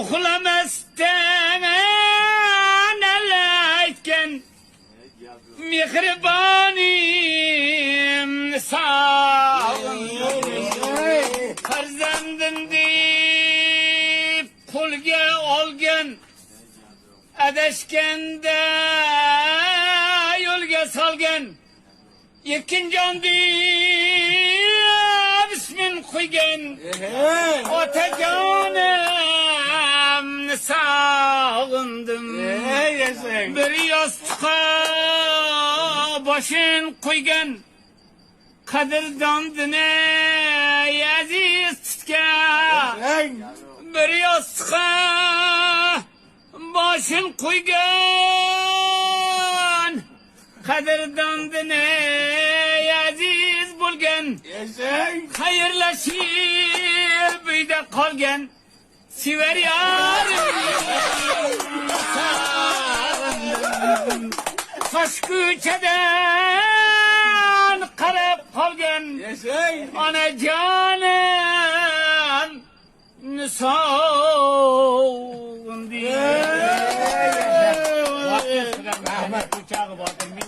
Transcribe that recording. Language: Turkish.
uxlamasdan aytgan mehribonim sog'indim farzandim deb qo'lga olgan adashganda yo'lga solgan Erkinjon deb ismin qo'ygan otajonimni sog'indim bir yostiqqa boshing qo'ygan qadrdondini aziz tutgan bir yostiqqa boshing qo'ygan qadrdondini aziz bo'lgan xayrlashib uyda qolgan sevar yorim tosh ko'chadan qarab qolgan onajonim sog'indim